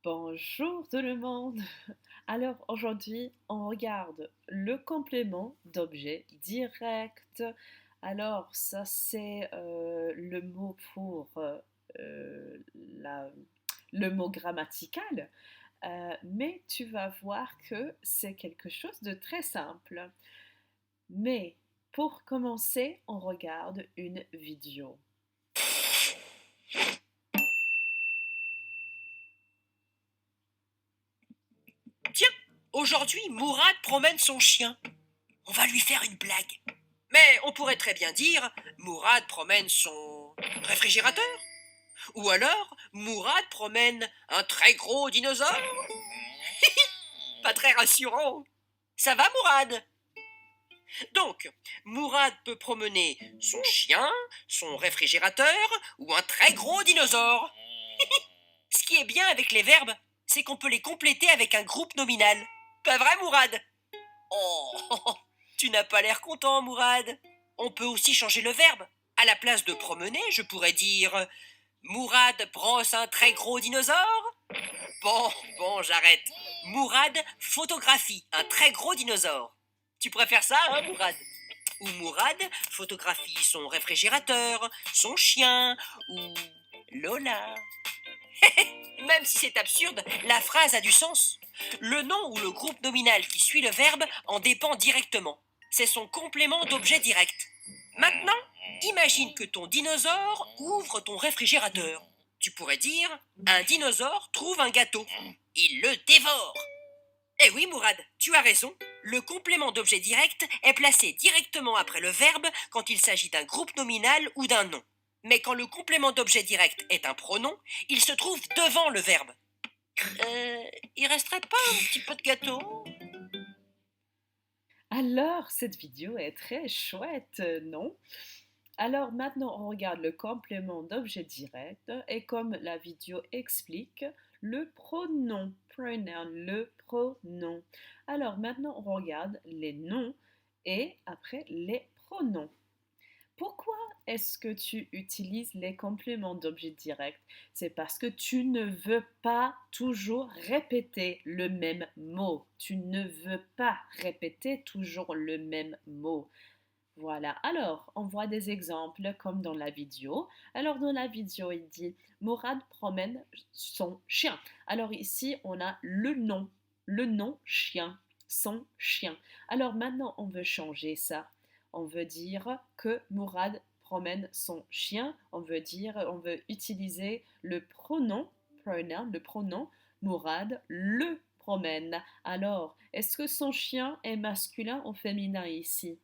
Bonjour tout le monde. Alors aujourd'hui, on regarde le complément d'objet direct. Alors ça c'est le mot pour euh, la- le mot grammatical. Mais tu vas voir que c'est quelque chose de très simple. Mais pour commencer, on regarde une vidéo. Tiens, aujourd'hui, Mourad promène son chien. On va lui faire une blague. Mais on pourrait très bien dire Mourad promène son réfrigérateur. Ou alors Mourad promène un très gros dinosaure. Pas très rassurant. Ça va, Mourad? Donc, Mourad peut promener son chien, son réfrigérateur ou un très gros dinosaure. Ce qui est bien avec les verbes, c'est qu'on peut les compléter avec un groupe nominal. Pas vrai, Mourad? Oh, tu n'as pas l'air content, Mourad. On peut aussi changer le verbe. À la place de promener, je pourrais dire Mourad brosse un très gros dinosaure. Bon, j'arrête. Mourad photographie un très gros dinosaure. Tu préfères ça, hein, Mourad? Ou Mourad photographie son réfrigérateur, son chien, ou Lola. Même si c'est absurde, la phrase a du sens. Le nom ou le groupe nominal qui suit le verbe en dépend directement. C'est son complément d'objet direct. Maintenant, imagine que ton dinosaure ouvre ton réfrigérateur. Tu pourrais dire un dinosaure trouve un gâteau. Il le dévore. Eh oui, Mourad, tu as raison. Le complément d'objet direct est placé directement après le verbe quand il s'agit d'un groupe nominal ou d'un nom. Mais quand le complément d'objet direct est un pronom, il se trouve devant le verbe. Il resterait pas un petit peu de gâteau? Alors cette vidéo est très chouette, non? Alors maintenant, on regarde le complément d'objet direct et comme la vidéo explique, le pronom, pronoun, le pronom. Alors maintenant, on regarde les noms et après les pronoms. Pourquoi est-ce que tu utilises les compléments d'objet direct? C'est parce que tu ne veux pas toujours répéter le même mot. Tu ne veux pas répéter toujours le même mot. Voilà, alors on voit des exemples comme dans la vidéo. Alors dans la vidéo, il dit Mourad promène son chien. Alors ici, on a le nom chien, son chien. Alors maintenant, on veut changer ça. On veut dire que Mourad promène son chien. On veut utiliser le pronom, pronoun, le pronom Mourad le promène. Alors, est-ce que son chien est masculin ou féminin ici?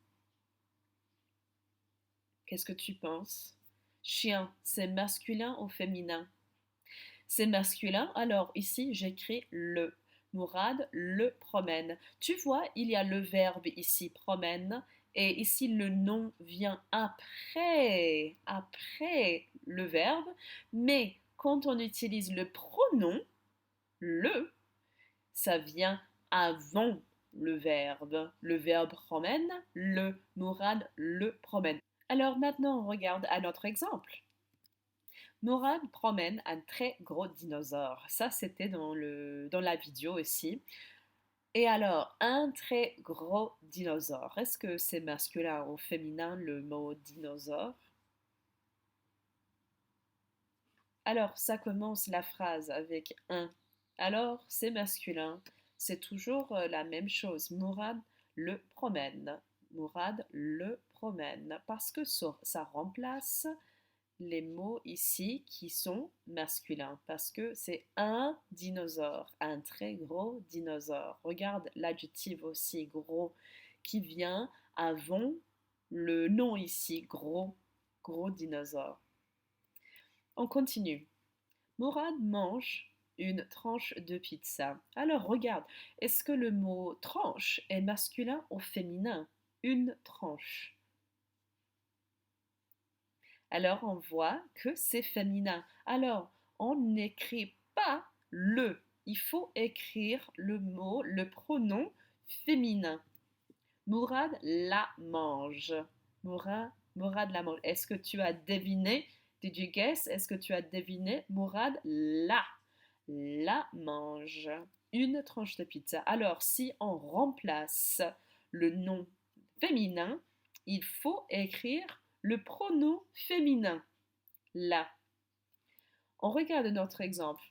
Qu'est-ce que tu penses? Chien, c'est masculin ou féminin? C'est masculin, alors ici j'écris le. Mourad le promène. Tu vois, il y a le verbe ici promène et ici le nom vient après le verbe, mais quand on utilise le pronom le, ça vient avant le verbe. Le verbe promène, le Mourad le promène. Alors maintenant, on regarde à notre exemple. Mourad promène un très gros dinosaure. Ça, c'était dans la vidéo aussi. Et alors, un très gros dinosaure. Est-ce que c'est masculin ou féminin le mot dinosaure? Alors, ça commence la phrase avec un. Alors, c'est masculin. C'est toujours la même chose. Mourad le promène. Mourad le promène. Parce que ça remplace les mots ici qui sont masculins parce que c'est un dinosaure, un très gros dinosaure. Regarde l'adjectif aussi gros qui vient avant le nom ici, gros dinosaure. On continue. Mourad mange une tranche de pizza. Alors regarde, est-ce que le mot tranche est masculin ou féminin? Une tranche. Alors on voit que c'est féminin. Alors on n'écrit pas le. Il faut écrire le mot, le pronom féminin. Mourad la mange. Mourad la mange. Est-ce que tu as deviné? Did you guess? Est-ce que tu as deviné? Mourad la. la mange. Une tranche de pizza. Alors, si on remplace le nom féminin, il faut écrire le pronom féminin, la. On regarde notre exemple.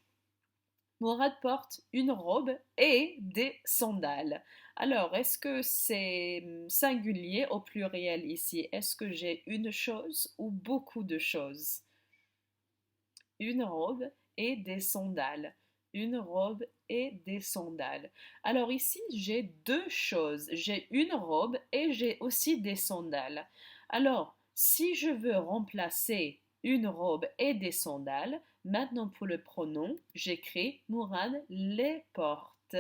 Mourad porte une robe et des sandales. Alors, est-ce que c'est singulier au pluriel ici? Est-ce que j'ai une chose ou beaucoup de choses? Une robe et des sandales. Une robe et des sandales. Alors ici, j'ai deux choses. J'ai une robe et j'ai aussi des sandales. Alors, si je veux remplacer une robe et des sandales, maintenant pour le pronom, j'écris Mourad les porte.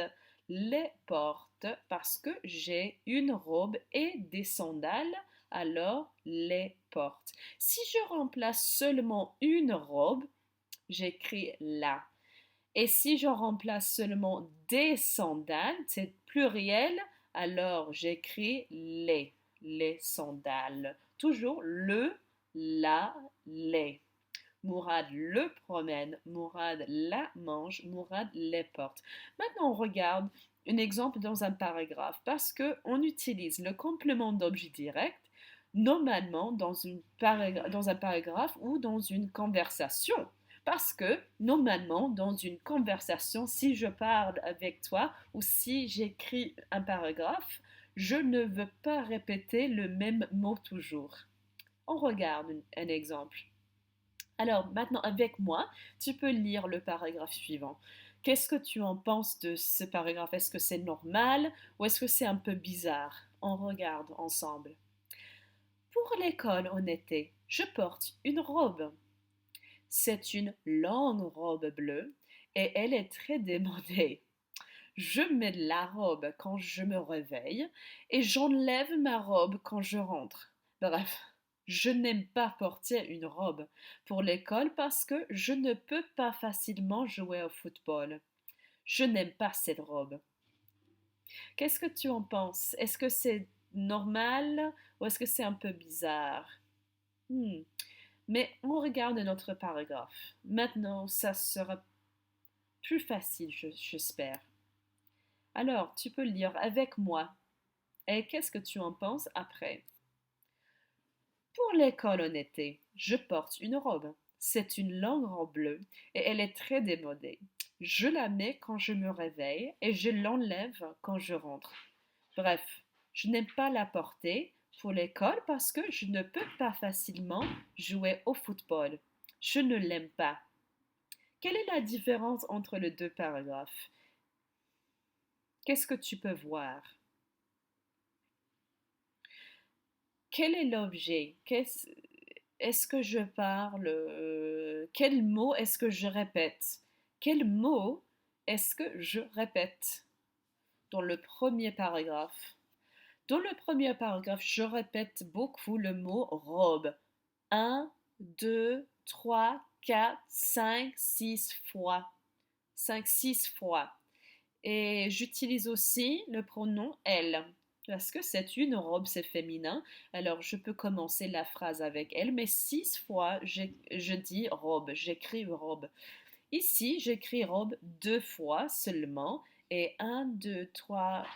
Les porte parce que j'ai une robe et des sandales, alors les porte. Si je remplace seulement une robe, j'écris la. Et si je remplace seulement des sandales, c'est pluriel, alors j'écris les sandales. Toujours le, la, les. Mourad le promène, Mourad la mange, Mourad les porte. Maintenant, on regarde un exemple dans un paragraphe parce qu'on utilise le complément d'objet direct normalement dans un paragraphe ou dans une conversation. Parce que normalement, dans une conversation, si je parle avec toi ou si j'écris un paragraphe, je ne veux pas répéter le même mot toujours. On regarde un exemple. Alors maintenant, avec moi, tu peux lire le paragraphe suivant. Qu'est-ce que tu en penses de ce paragraphe? Est-ce que c'est normal ou est-ce que c'est un peu bizarre? On regarde ensemble. Pour l'école en été, je porte une robe. C'est une longue robe bleue et elle est très demandée. Je mets la robe quand je me réveille et j'enlève ma robe quand je rentre. Bref, je n'aime pas porter une robe pour l'école parce que je ne peux pas facilement jouer au football. Je n'aime pas cette robe. Qu'est-ce que tu en penses? Est-ce que c'est normal ou est-ce que c'est un peu bizarre? Hmm. Mais on regarde notre paragraphe. Maintenant, ça sera plus facile, j'espère. Alors, tu peux lire avec moi. Et qu'est-ce que tu en penses après? Pour l'école en été, je porte une robe. C'est une longue robe bleue et elle est très démodée. Je la mets quand je me réveille et je l'enlève quand je rentre. Bref, je n'aime pas la porter pour l'école parce que je ne peux pas facilement jouer au football. Je ne l'aime pas. Quelle est la différence entre les deux paragraphes? Qu'est-ce que tu peux voir? Quel est l'objet? Est-ce que je parle? Quel mot est-ce que je répète? Quel mot est-ce que je répète dans le premier paragraphe? Dans le premier paragraphe, je répète beaucoup le mot robe. Un, 2, 3, 4, 5, 6 fois. 5, 6 fois. Et j'utilise aussi le pronom elle. Parce que c'est une robe, c'est féminin. Alors je peux commencer la phrase avec elle, mais 6 fois je dis robe, j'écris robe. Ici, j'écris robe 2 fois seulement. Et un, 2, 3,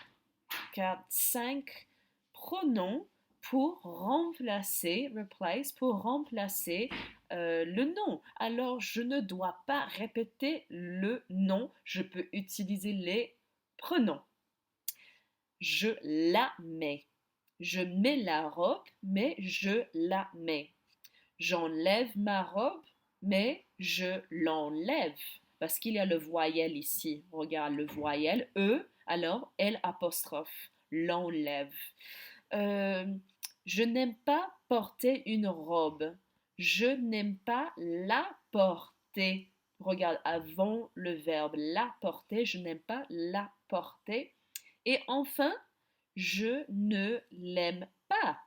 4, 5 pronoms pour remplacer, replace, pour remplacer le nom. Alors, je ne dois pas répéter le nom, je peux utiliser les pronoms. Je la mets. Je mets la robe, mais je la mets. J'enlève ma robe, mais je l'enlève. Parce qu'il y a le voyelle ici. Regarde le voyelle E, alors L apostrophe. L'enlève. Euh, je n'aime pas porter une robe. Je n'aime pas la porter. Regarde, avant le verbe la porter, je n'aime pas la porter. Et enfin, je ne l'aime pas.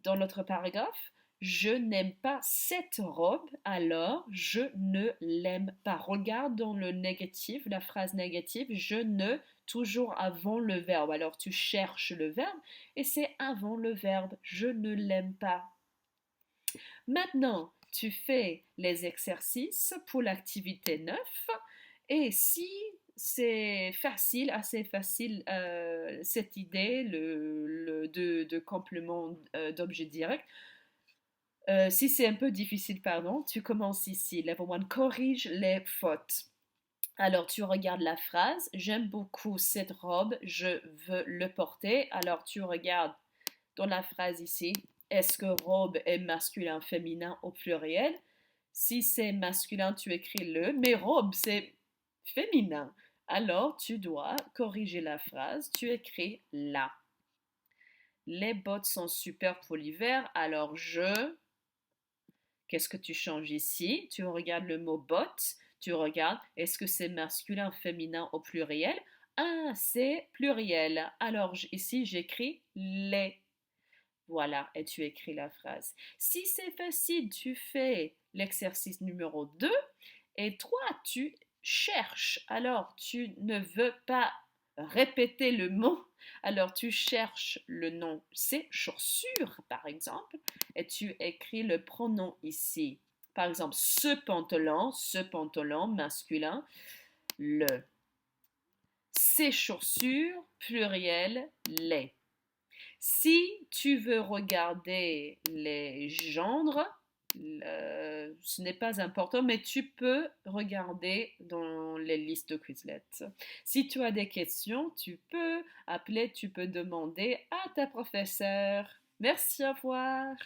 Dans l'autre paragraphe, je n'aime pas cette robe, alors je ne l'aime pas. Regarde dans le négatif, la phrase négative, je ne, toujours avant le verbe. Alors tu cherches le verbe et c'est avant le verbe, je ne l'aime pas. Maintenant, tu fais les exercices pour l'activité 9 Et si c'est facile, assez facile, cette idée de complément d'objet direct, si c'est un peu difficile, pardon, tu commences ici. Level 1, corrige les fautes. Alors, tu regardes la phrase, j'aime beaucoup cette robe, je veux le porter. Alors, tu regardes dans la phrase ici, est-ce que robe est masculin, féminin au pluriel? Si c'est masculin, tu écris le, mais robe, c'est féminin. Alors, tu dois corriger la phrase, tu écris la. Les bottes sont super pour l'hiver, alors qu'est-ce que tu changes ici? Tu regardes le mot bottes, tu regardes, est-ce que c'est masculin, féminin au pluriel? Ah, c'est pluriel. Alors ici, j'écris les. Voilà, et tu écris la phrase. Si c'est facile, tu fais l'exercice numéro 2 et toi, tu cherches. Alors, tu ne veux pas répéter le mot. Alors, tu cherches le nom. C'est chaussures, par exemple, et tu écris le pronom ici. Par exemple, ce pantalon masculin, le. Ces chaussures, pluriel, les. Si tu veux regarder les gendres, ce n'est pas important, mais tu peux regarder dans les listes de Quizlet. Si tu as des questions, tu peux appeler, tu peux demander à ta professeure. Merci, au revoir.